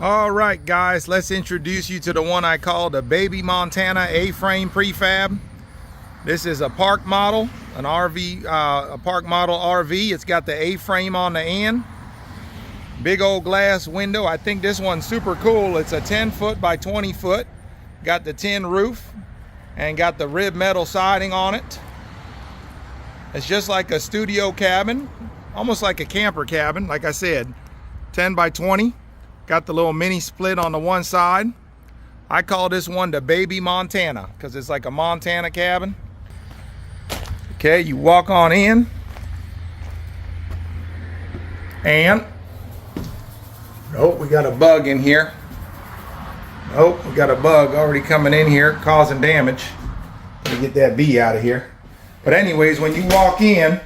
All right, guys, let's introduce you to the one I call the Baby Montana A-frame prefab. This is a park model, an RV, a park model RV. It's got the A-frame on the end. Big old glass window. I think this one's super cool. It's a 10 foot by 20 foot. Got the tin roof and got the rib metal siding on it. It's just like a studio cabin, almost like a camper cabin. Like I said, 10 by 20. Got the little mini split on the one side. I call this one the Baby Montana because it's like a Montana cabin. Okay, you walk on in and oh, we got a bug in here. Oh, we got a bug already coming in here causing damage. Let me get that bee out of here. But anyways, when you walk in,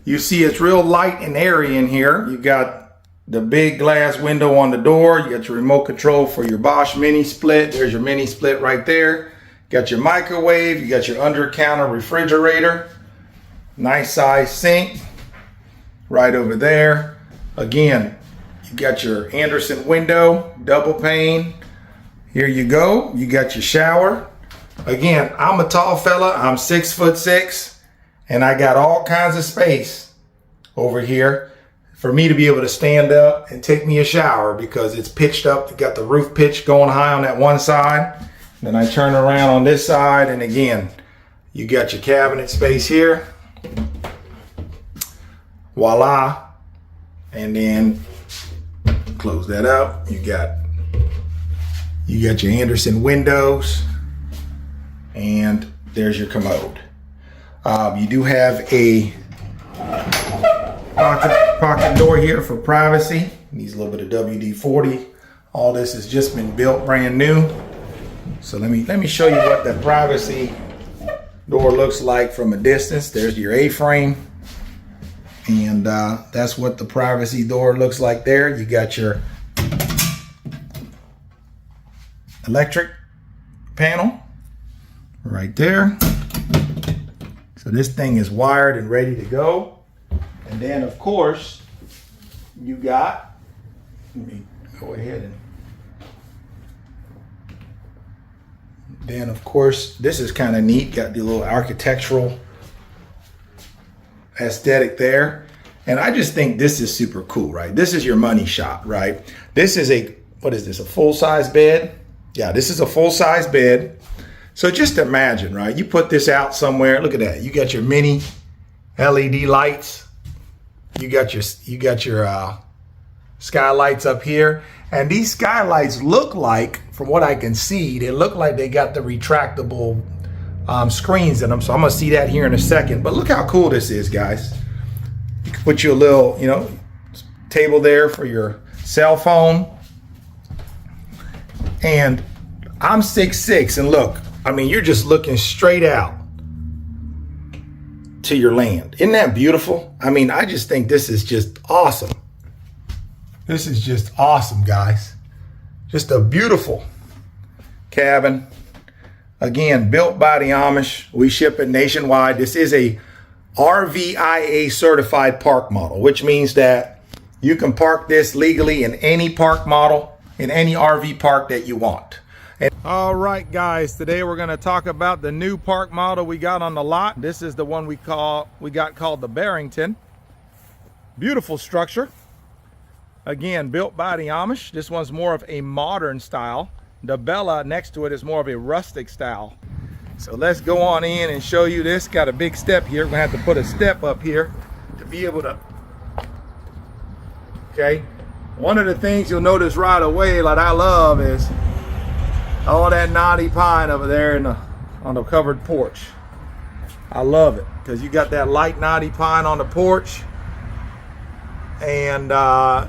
you see it's real light and airy in here. You got the big glass window on the door. You got your remote control for your Bosch mini split. There's your mini split right there. Got your microwave. You got your under counter refrigerator. Nice size sink right over there. Again, you got your Anderson window, double pane. Here you go. You got your shower. Again, I'm a tall fella. I'm 6'6", and I got all kinds of space over here for me to be able to stand up and take me a shower because it's pitched up. You got the roof pitch going high on that one side. Then I turn around on this side, and again, you got your cabinet space here. Voila. And then close that up. You got your Anderson windows, and there's your commode. You do have a pocket door here for privacy. Needs a little bit of WD-40. All this has just been built brand new. So let me show you what the privacy door looks like from a distance. There's your A-frame, and that's what the privacy door looks like there. You got your electric panel right there. So this thing is wired and ready to go. And then, of course, you got, let me go ahead and, then of course, this is kind of neat. Got the little architectural aesthetic there. And I just think this is super cool, right? This is your money shot, right? This is a, what is this, a full-size bed? Yeah, this is a full-size bed. So just imagine, right? You put this out somewhere. Look at that. You got your mini LED lights. You got your skylights up here, and these skylights look like, from what I can see, they look like they got the retractable screens in them. So I'm gonna see that here in a second. But look how cool this is, guys. You can put you a little, table there for your cell phone. And I'm 6'6", and look, I mean, you're just looking straight out to your land. Isn't that beautiful? I mean, I just think this is just awesome. This is just awesome, guys. Just a beautiful cabin. Again, built by the Amish. We ship it nationwide. This is a RVIA certified park model, which means that you can park this legally in any park model, in any RV park that you want. All right, guys, today we're going to talk about the new park model we got on the lot. This is the one we got called the Bington. Beautiful structure. Again, built by the Amish. This one's more of a modern style. The Bella next to it is more of a rustic style. So let's go on in and show you this. Got a big step here. We're going to have to put a step up here to be able to, okay. One of the things you'll notice right away that I love is all that knotty pine over there on the covered porch. I love it because you got that light knotty pine on the porch and the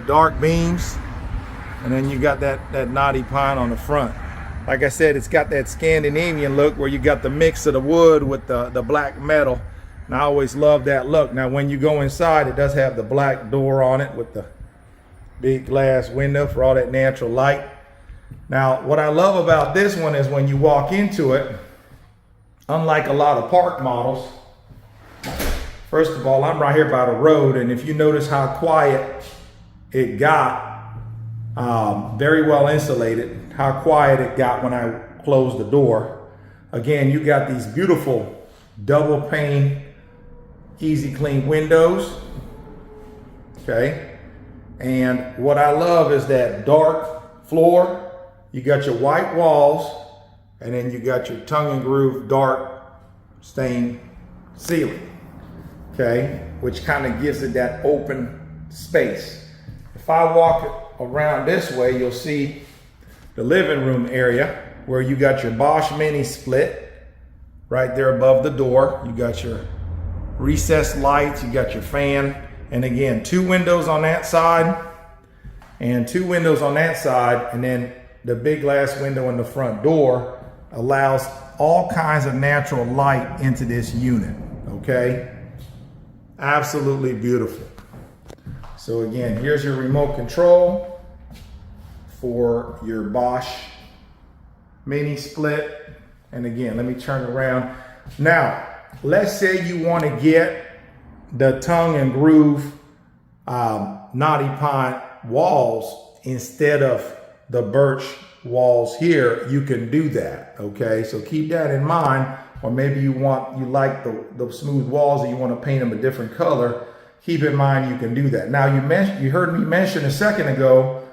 dark beams, and then you got that knotty pine on the front. Like I said, it's got that Scandinavian look where you got the mix of the wood with the black metal, and I always love that look. Now when you go inside, it does have the black door on it with the big glass window for all that natural light. Now, what I love about this one is when you walk into it, unlike a lot of park models, first of all, I'm right here by the road, and if you notice how quiet it got Very well insulated. How quiet it got when I closed the door. Again, you got these beautiful double pane, easy clean windows. Okay. And what I love is that dark floor. You got your white walls, and then you got your tongue and groove dark stained ceiling. Okay. Which kind of gives it that open space. If I walk around this way, you'll see the living room area where you got your Bosch mini split right there above the door. You got your recessed lights, you got your fan, and again, 2 windows on that side and 2 windows on that side, and then the big glass window in the front door allows all kinds of natural light into this unit. Okay, absolutely beautiful. So again, here's your remote control for your Bosch mini split. And again, let me turn around. Now, let's say you want to get the tongue and groove knotty pine walls instead of the birch walls here. You can do that. Okay, so keep that in mind. Or maybe you like the smooth walls and you want to paint them a different color. Keep in mind you can do that. Now you heard me mention a second ago,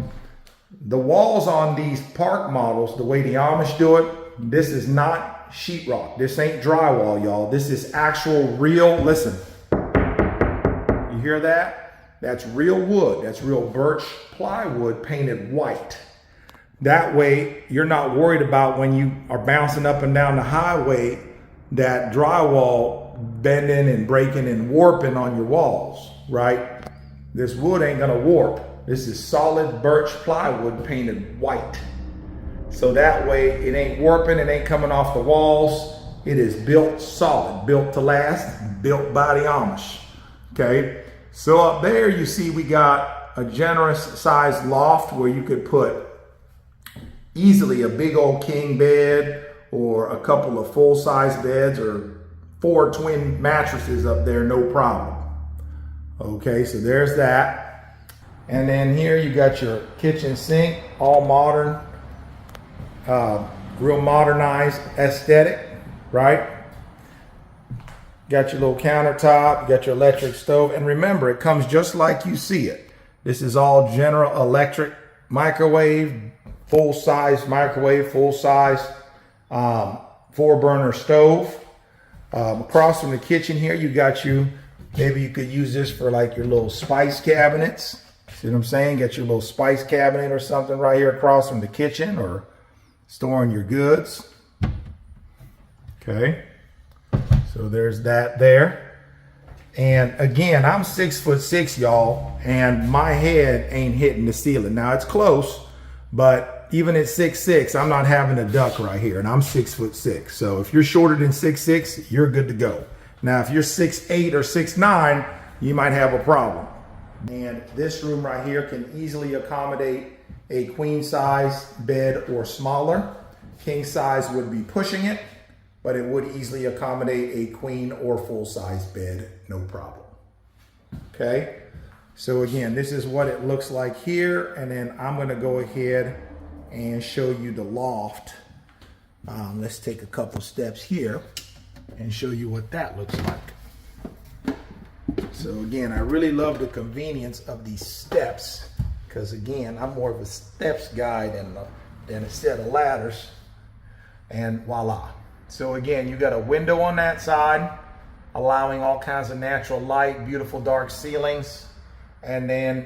the walls on these park models, the way the Amish do it, this is not sheetrock. This ain't drywall, y'all. This is actual real, listen. You hear that? That's real wood. That's real birch plywood painted white. That way you're not worried about when you are bouncing up and down the highway that drywall bending and breaking and warping on your walls, right? This wood ain't gonna warp. This is solid birch plywood painted white. So that way it ain't warping, it ain't coming off the walls. It is built solid, built to last, built by the Amish. Okay, so up there you see we got a generous sized loft where you could put easily a big old king bed or a couple of full-size beds or 4 twin mattresses up there, no problem. Okay, so there's that. And then here you got your kitchen sink, all modern, real modernized aesthetic, right? Got your little countertop, you got your electric stove, and remember, it comes just like you see it. This is all General Electric microwave, full-size microwave, full-size 4-burner stove. Across from the kitchen here, you got maybe you could use this for like your little spice cabinets. See what I'm saying? Get your little spice cabinet or something right here across from the kitchen, or storing your goods. Okay, so there's that there. And again, I'm 6'6", y'all, and my head ain't hitting the ceiling. Now it's close, but even at 6'6", I'm not having a duck right here, and I'm 6'6". So if you're shorter than 6'6", you're good to go. Now, if you're 6'8" or 6'9", you might have a problem. And this room right here can easily accommodate a queen size bed or smaller. King size would be pushing it, but it would easily accommodate a queen or full size bed, no problem. Okay, so again, this is what it looks like here, and then I'm gonna go ahead and show you the loft. Let's take a couple steps here and show you what that looks like. So again, I really love the convenience of these steps, because again, I'm more of a steps guy than a set of ladders. And voila. So again, you got a window on that side, allowing all kinds of natural light, beautiful dark ceilings, and then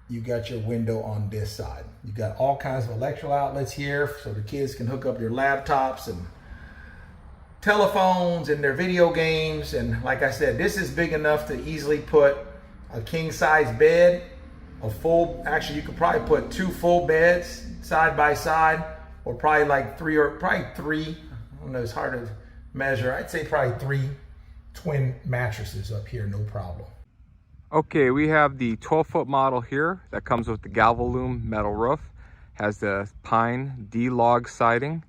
you got your window on this side. You got all kinds of electrical outlets here so the kids can hook up their laptops and telephones and their video games. And like I said, this is big enough to easily put a king size bed, actually you could probably put 2 full beds side by side, or probably like 3, I don't know, it's hard to measure. I'd say probably 3 twin mattresses up here, no problem. Okay, we have the 12-foot model here that comes with the Galvalume metal roof. Has the pine D-log siding.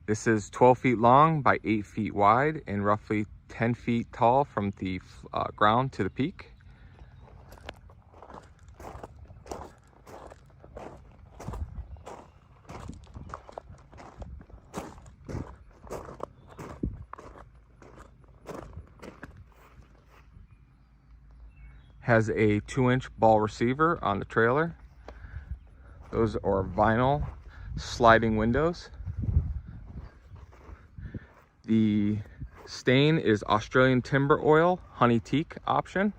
This is 12 feet long by 8 feet wide and roughly 10 feet tall from the ground to the peak. Has a 2-inch ball receiver on the trailer. Those are vinyl sliding windows. The stain is Australian timber oil, honey teak option.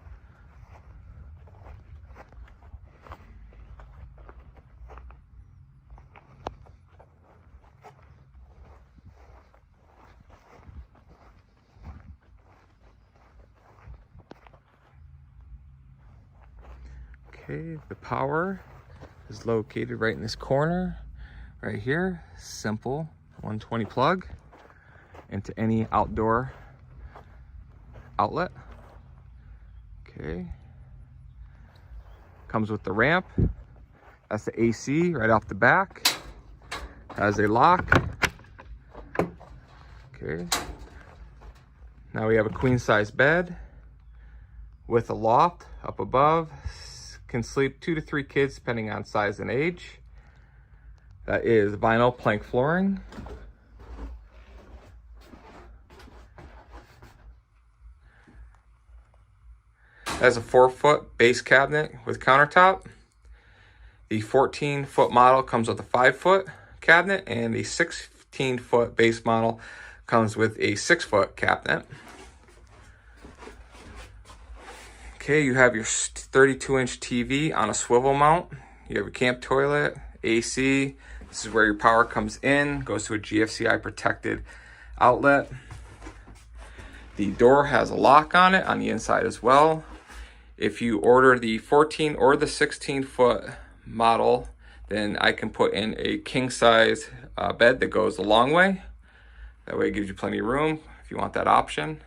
Okay, the power is located right in this corner, right here. Simple 120 plug into any outdoor outlet. Okay. Comes with the ramp. That's the AC right off the back. Has a lock. Okay. Now we have a queen size bed with a loft up above. Can sleep 2 to 3 kids depending on size and age. That is vinyl plank flooring. Has a 4-foot base cabinet with countertop. The 14-foot model comes with a 5-foot cabinet, and the 16-foot base model comes with a 6-foot cabinet. Okay, you have your 32-inch TV on a swivel mount. You have your camp toilet, AC. This is where your power comes in, goes to a GFCI protected outlet. The door has a lock on it on the inside as well. If you order the 14 or the 16-foot model, then I can put in a king size bed that goes a long way. That way it gives you plenty of room if you want that option.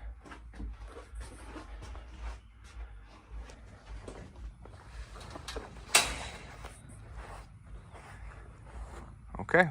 Okay.